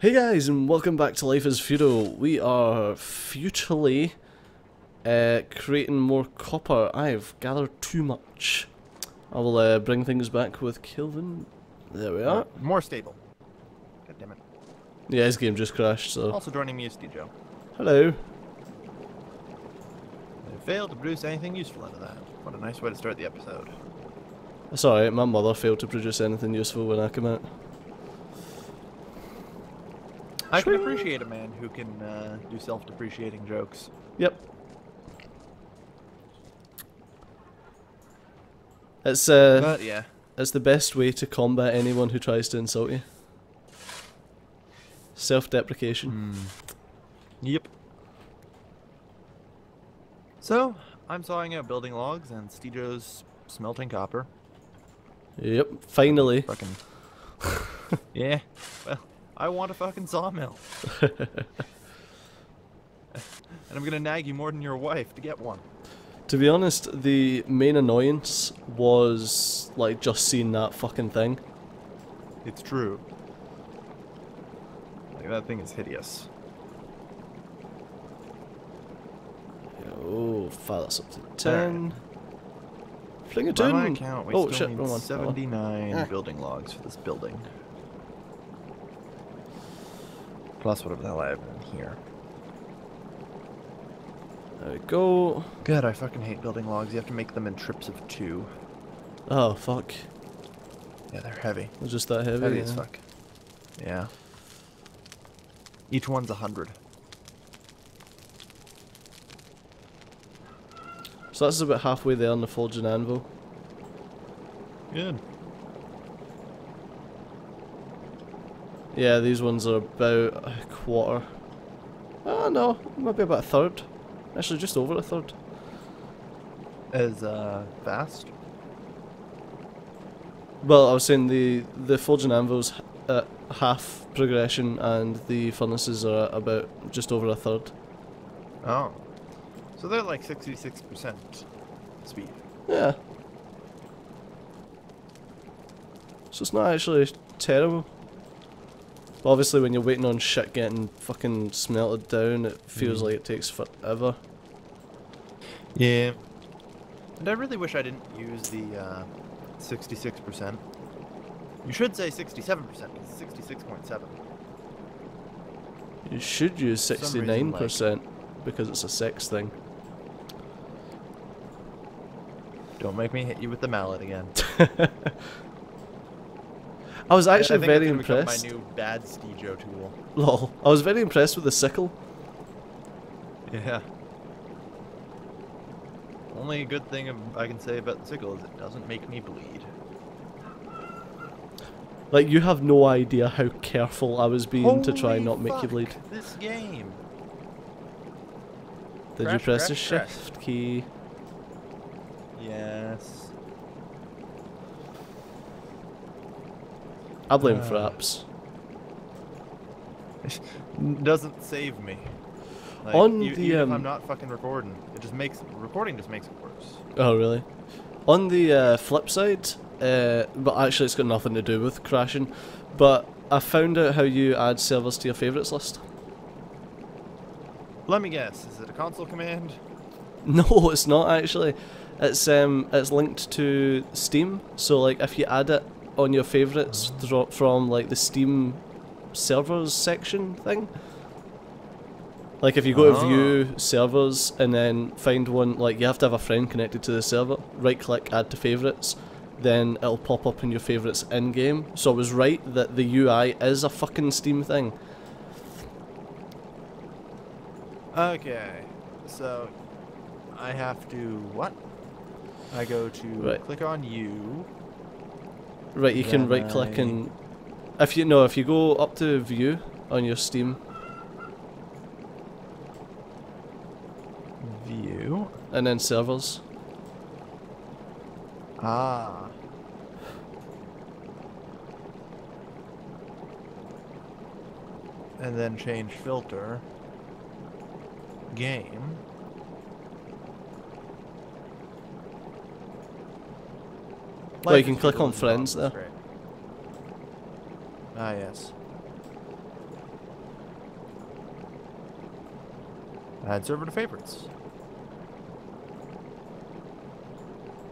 Hey guys, and welcome back to Life is Feudal. We are futilely creating more copper. I've gathered too much. I will bring things back with Kelvin. There we are. More stable. God damn it. Yeah, his game just crashed, so... Also joining me is Stejo. Hello. I failed to produce anything useful out of that. What a nice way to start the episode. That's alright, my mother failed to produce anything useful when I came out. I can appreciate a man who can do self-depreciating jokes. Yep. It's But yeah. it's the best way to combat anyone who tries to insult you. Self-deprecation. Yep. So, I'm sawing out building logs and Stejo's smelting copper. Yep, finally. Fucking... yeah. Well, I want a fucking sawmill. And I'm gonna nag you more than your wife to get one. To be honest, the main annoyance was like just seeing that fucking thing. It's true. Like, that thing is hideous. Oh, file that's up to 10. Fling it By my in. account, we Oh still shit, need wrong one. 79 building logs for this building. Plus whatever the hell I have in here. There we go. God, I fucking hate building logs. You have to make them in trips of 2. Oh fuck. Yeah, they're heavy. It's just that heavy. Heavy as Yeah. fuck. Yeah. Each one's 100. So that's about halfway there on the forging anvil. Good. Yeah, these ones are about a quarter. Oh no, maybe about a third. Actually, just over a third. As fast? Well, I was saying the forging anvil's at half progression, and the furnaces are at about just over a third. Oh. So they're like 66% speed. Yeah. So it's not actually terrible. But obviously when you're waiting on shit getting fucking smelted down, it feels like it takes forever. Yeah. And I really wish I didn't use the 66%. You should say 67%, because it's 66.7. You should use For some reason, 69% because it's a sex thing. Don't make me hit you with the mallet again. I was actually I think very it's gonna impressed. become my new bad Stejo tool. Lol. I was very impressed with the sickle. Yeah. Only good thing I can say about the sickle is it doesn't make me bleed. Like, you have no idea how careful I was being to try and not make you Holy bleed. fuck, This game. Did you Crash, press the crash, shift key? Yes. I blame Fraps. Doesn't save me. Like, On even the, if I'm not fucking recording, it just makes recording just makes it worse. Oh, really? On the flip side, but actually it's got nothing to do with crashing, but I found out how you add servers to your favourites list. Let me guess. Is it a console command? No, it's not actually. It's linked to Steam, so like if you add it on your favourites from like the Steam servers section thing. Like if you go to view servers and then find one, like you have to have a friend connected to the server, right click add to favourites, then it'll pop up in your favourites in game. So I was right that the UI is a fucking Steam thing. Okay. So I have to what? I go to click on you. Right, you can right click and if you go up to view on your Steam. View. And then servers. Ah. And then change filter. Game. Well, you can click on friends there. Ah, yes. Add server to favorites.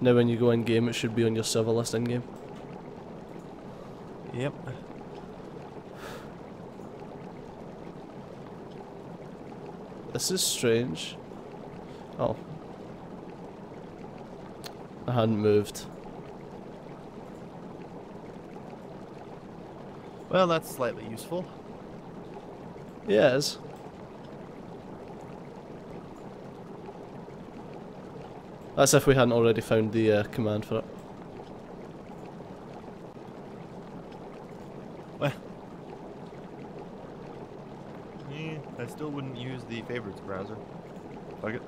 Now when you go in game, it should be on your server list in game. Yep. This is strange. Oh. I hadn't moved. Well, that's slightly useful. Yeah, it is. That's if we hadn't already found the command for it. Well, yeah, I still wouldn't use the favorites browser. Fuck it.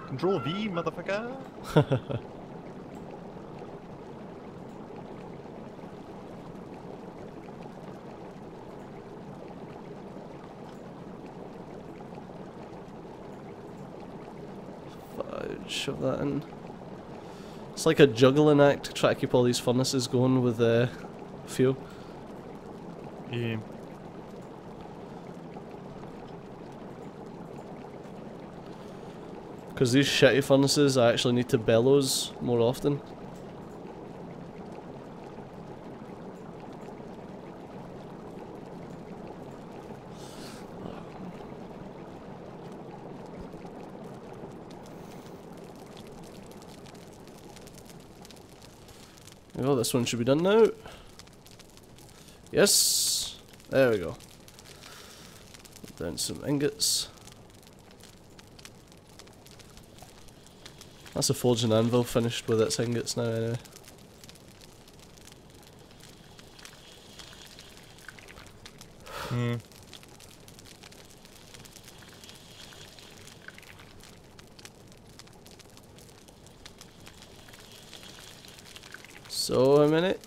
Control V, motherfucker. Shove that in. It's like a juggling act to try to keep all these furnaces going with fuel. Yeah. Because these shitty furnaces, I actually need to bellows more often. Oh, this one should be done now. Yes! There we go. Put down some ingots. That's a forging anvil finished with its ingots now anyway. Hmm. So, a minute.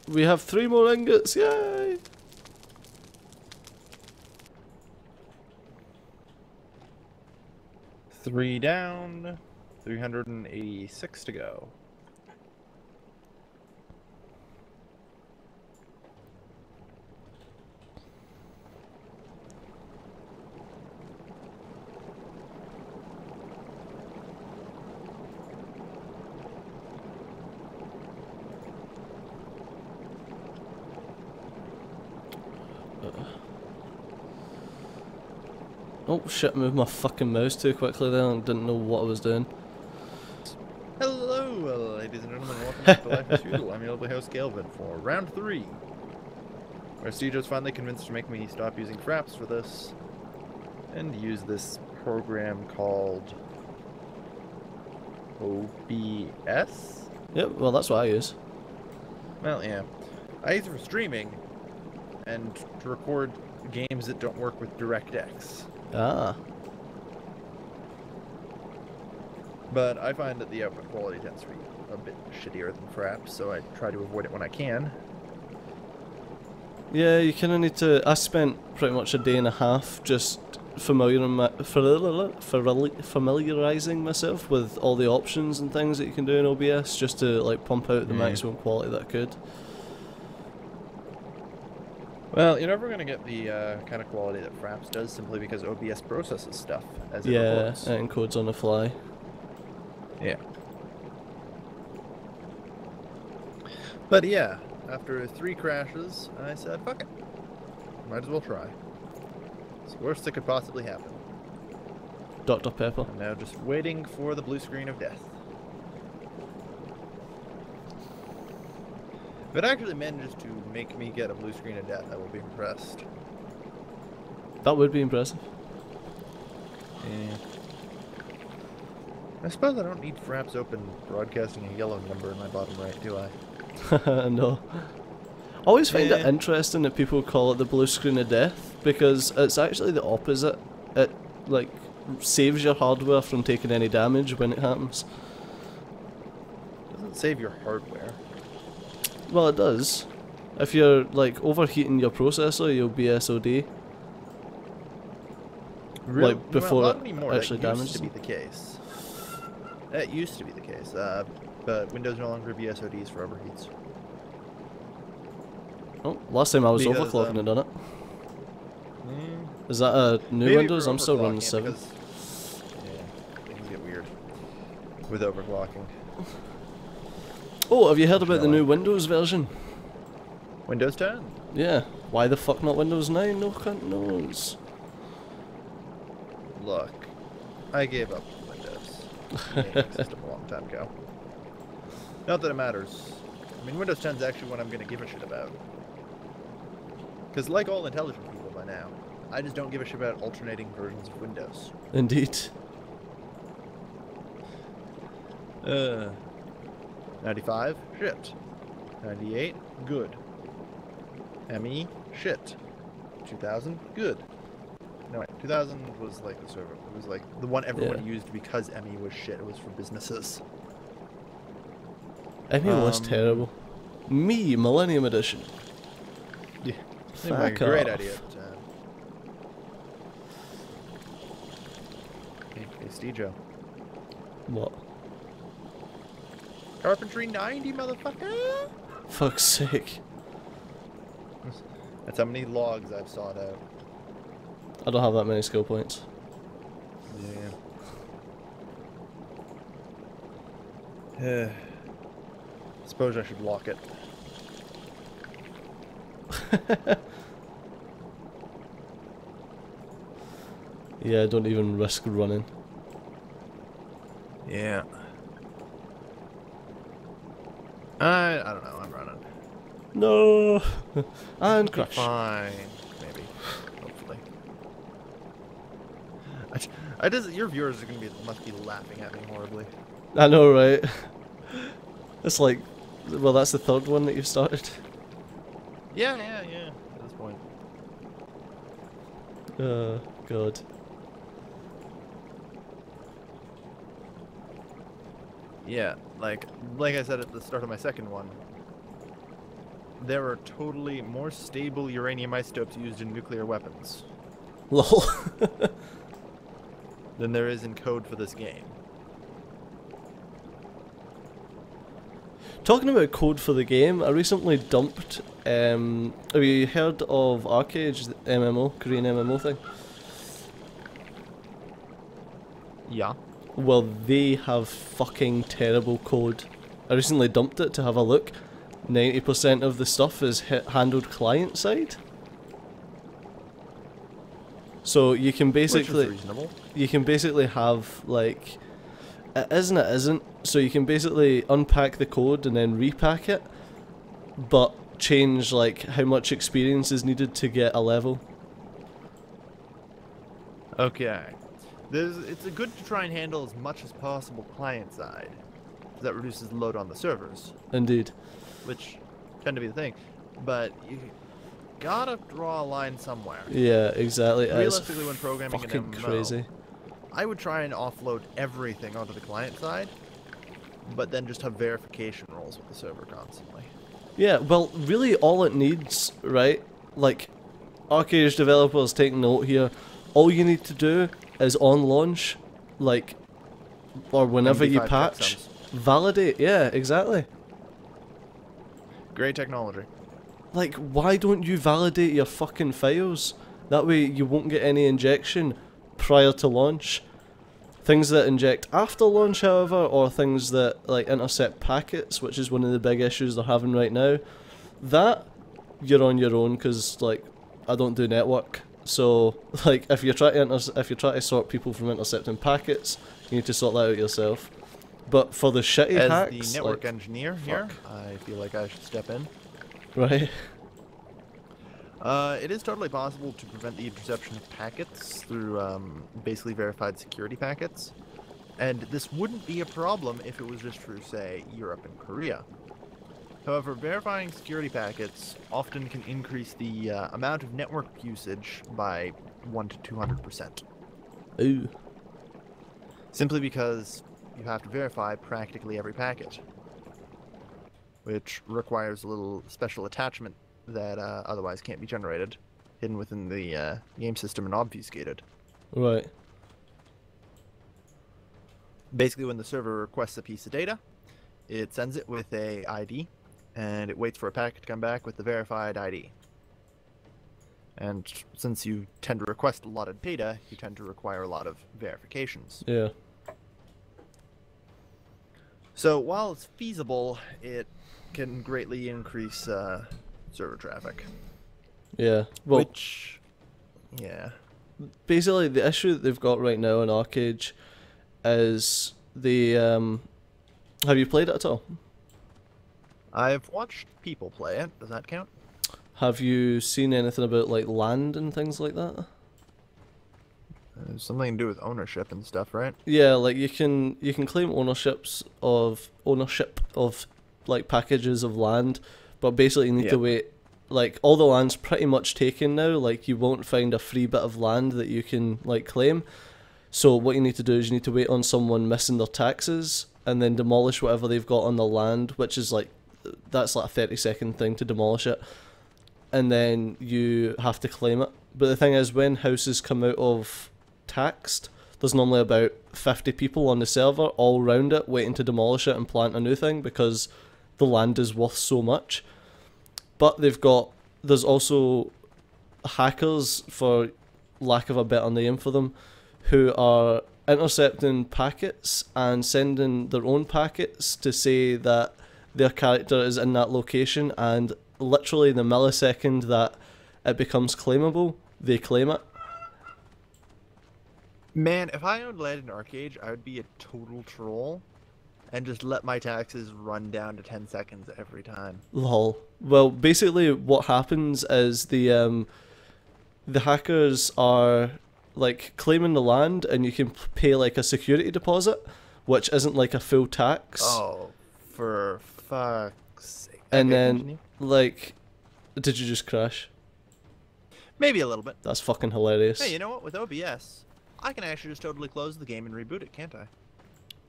We have 3 more ingots, yay! Three down, 386 to go. Oh shit, I moved my fucking mouse too quickly there and didn't know what I was doing. Hello, ladies and gentlemen, welcome back to Life as Usual. I'm your lovely host, Galvin, for round 3. Where Stejo's finally convinced to make me stop using fraps for this, and use this program called OBS? Yep, well that's what I use. Well, yeah. I use it for streaming, and to record games that don't work with DirectX. Ah. But I find that the output quality tends to be a bit shittier than fraps, so I try to avoid it when I can. Yeah, you kinda need to... I spent pretty much a day and a half just familiarising myself with all the options and things that you can do in OBS, just to like pump out the maximum quality that I could. Well, you're never going to get the kind of quality that Fraps does simply because OBS processes stuff as it records. Yeah, it encodes on the fly. Yeah. But yeah, after 3 crashes, I said, fuck it. Might as well try. It's the worst that could possibly happen. Dr. Pepper. I'm now just waiting for the blue screen of death. If it actually manages to make me get a blue screen of death, I will be impressed. That would be impressive. Yeah. I suppose I don't need Fraps open broadcasting a yellow number in my bottom right, do I? No. I always find it interesting that people call it the blue screen of death, because it's actually the opposite. It, like, saves your hardware from taking any damage when it happens. It doesn't save your hardware. Well, it does. If you're, like, overheating your processor, you'll be SOD. Really? Like, before well, not it anymore. actually That damages used to be the case. That used to be the case, but Windows no longer BSODs for overheats. Oh, last time I was Because, overclocking and done it. Is that a new Maybe Windows? for I'm still running overclocking, 7. because- Yeah, things get weird with overclocking. Oh, have you heard about the Shall I? new Windows version? Windows 10. Yeah. Why the fuck not Windows 9? No cunt knows. Look, I gave up Windows gaming system a long time ago. Not that it matters. I mean, Windows 10 is actually what I'm going to give a shit about. Because like all intelligent people by now, I just don't give a shit about alternating versions of Windows. Indeed. 95, shit. 98, good. ME, shit. 2000, good. No, wait, 2000 was like the server. It was like the one everyone used because ME was shit. It was for businesses. I mean, it was Um, terrible. Me, Millennium Edition. Yeah. Fuck Like a great off. idea. Hey, Steve Joe. What? Carpentry 90, motherfucker! Fuck's sake. That's how many logs I've sawed out. I don't have that many skill points. Yeah. Suppose I should lock it. Yeah, don't even risk running. Yeah. I don't know. I'm running. No! And It'll be crash. fine. Maybe. Hopefully. I just your viewers are gonna must be laughing at me horribly. I know, right? It's like, well, that's the third one that you've started. Yeah. At this point. God. Yeah, like I said at the start of my second one, there are totally more stable uranium isotopes used in nuclear weapons Lol. than there is in code for this game. Talking about code for the game, I recently dumped. Have you heard of Arcade, the MMO, Korean MMO thing? Yeah. Well, they have fucking terrible code. I recently dumped it to have a look. 90% of the stuff is handled client side. So you can Which is basically reasonable. have like it is and it isn't. So you can basically unpack the code and then repack it, but change like how much experience is needed to get a level. Okay. It's good to try and handle as much as possible client side. That reduces the load on the servers, Indeed. which tend to be the thing. But you gotta draw a line somewhere. Yeah, exactly. It's Realistically, when programming an fucking MMO, crazy. I would try and offload everything onto the client side, but then just have verification roles with the server constantly. Yeah, well, really all it needs, right? Like, Arcade developers take note here. All you need to do is on launch, like, or whenever you 95 patch, checksums. validate. Yeah, exactly. Great technology. Like, why don't you validate your fucking files? That way you won't get any injection prior to launch. Things that inject after launch, however, or things that like intercept packets, which is one of the big issues they're having right now, that you're on your own because like I don't do network. So like if you're trying to sort people from intercepting packets, you need to sort that out yourself. But for the shitty As hacks, the network like, engineer here, I feel like I should step in. right? It is totally possible to prevent the interception of packets through basically verified security packets. And this wouldn't be a problem if it was just for, say, Europe and Korea. However, verifying security packets often can increase the amount of network usage by 1 to 200%. Ooh. Simply because you have to verify practically every packet, which requires a little special attachment that otherwise can't be generated, hidden within the game system and obfuscated. Right. Basically, when the server requests a piece of data, it sends it with a ID, and it waits for a packet to come back with the verified ID. And since you tend to request a lot of data, you tend to require a lot of verifications. Yeah. So while it's feasible, it can greatly increase server traffic. Yeah. Well, Which, yeah. basically the issue that they've got right now in Arcade is the have you played it at all? I've watched people play it. Does that count? Have you seen anything about like land and things like that? Something to do with ownership and stuff, right? Yeah, like you can claim ownership of like packages of land, but basically you need to Yeah. wait. Like all the land's pretty much taken now. Like you won't find a free bit of land that you can like claim. So what you need to do is you need to wait on someone missing their taxes and then demolish whatever they've got on the land, which is like that's like a 30-second thing to demolish it, and then you have to claim it. But the thing is, when houses come out of taxed, there's normally about 50 people on the server all round it waiting to demolish it and plant a new thing because the land is worth so much. But there's also hackers, for lack of a better name for them, who are intercepting packets and sending their own packets to say that their character is in that location, and literally the millisecond that it becomes claimable, they claim it. Man, if I owned land in Arcade, I would be a total troll and just let my taxes run down to 10 seconds every time. Lol. Well, basically what happens is the hackers are like claiming the land, and you can pay like a security deposit, which isn't like a full tax. Oh, for fuck's sake. And Okay, then continue. like, did you just crash? Maybe a little bit. That's fucking hilarious. Hey, you know what? With OBS, I can actually just totally close the game and reboot it, can't I?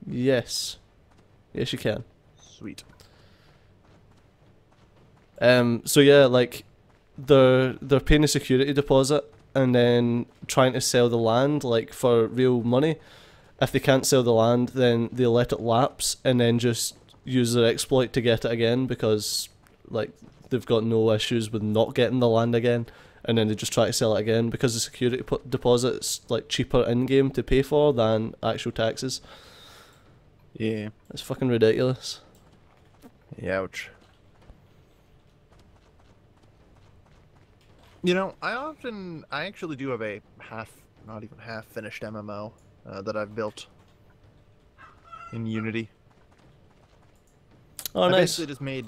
Yes. Yes, you can. Sweet. So yeah, like they're paying a security deposit and then trying to sell the land like for real money. If they can't sell the land, then they let it lapse and then just use their exploit to get it again, because like they've got no issues with not getting the land again, and then they just try to sell it again because the security deposit's like cheaper in game to pay for than actual taxes. Yeah. It's fucking ridiculous. Ouch. You know, I actually do have a not even half finished MMO that I've built in Unity. Oh, I nice. basically just made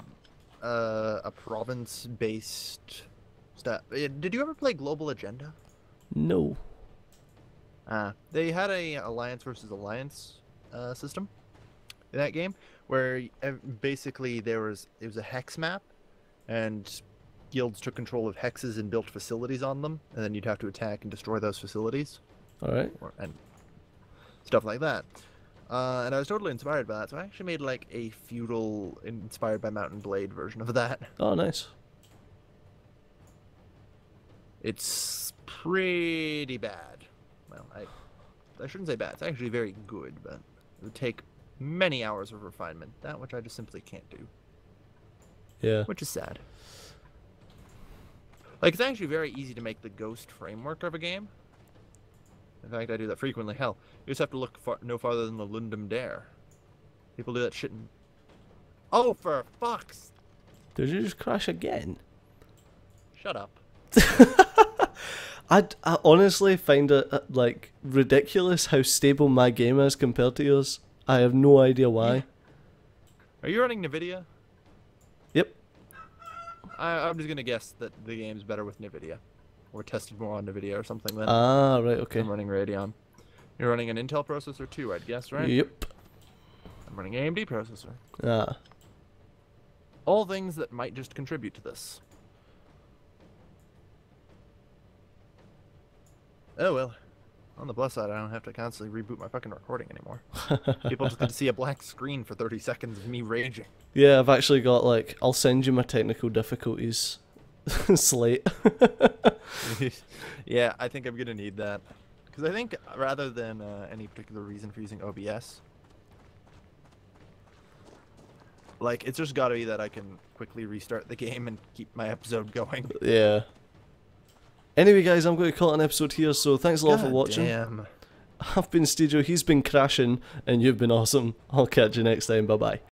a province-based stuff. Did you ever play Global Agenda? No. They had a Alliance versus Alliance system in that game, where basically it was a hex map, and guilds took control of hexes and built facilities on them, and then you'd have to attack and destroy those facilities, Alright. and stuff like that. And I was totally inspired by that, so I actually made like a feudal, inspired by Mount & Blade version of that. Oh, nice. It's pretty bad. Well, I shouldn't say bad. It's actually very good, but it would take many hours of refinement, that which I just simply can't do, Yeah. which is sad. Like, it's actually very easy to make the Ghost framework of a game. In fact, I do that frequently. Hell, you just have to look no farther than the Lundum Dare. People do that shit in... Oh, for fuck's... Did you just crash again? Shut up. I honestly find it like ridiculous how stable my game is compared to yours. I have no idea why. Are you running NVIDIA? Yep. I'm just gonna guess that the game's better with NVIDIA. Or tested more on NVIDIA or something then. Ah, right, okay. I'm running Radeon. You're running an Intel processor too, I'd guess, right? Yep. I'm running AMD processor. Ah. All things that might just contribute to this. Oh well. On the plus side, I don't have to constantly reboot my fucking recording anymore. People just get to see a black screen for 30 seconds of me raging. Yeah, I've actually got like, I'll send you my technical difficulties slate. Yeah, I think I'm gonna need that. Because I think rather than any particular reason for using OBS, like, it's just gotta be that I can quickly restart the game and keep my episode going. Yeah. Anyway, guys, I'm going to call it an episode here, so thanks a lot for watching. Damn. I've been Steejo, he's been crashing, and you've been awesome. I'll catch you next time, bye bye.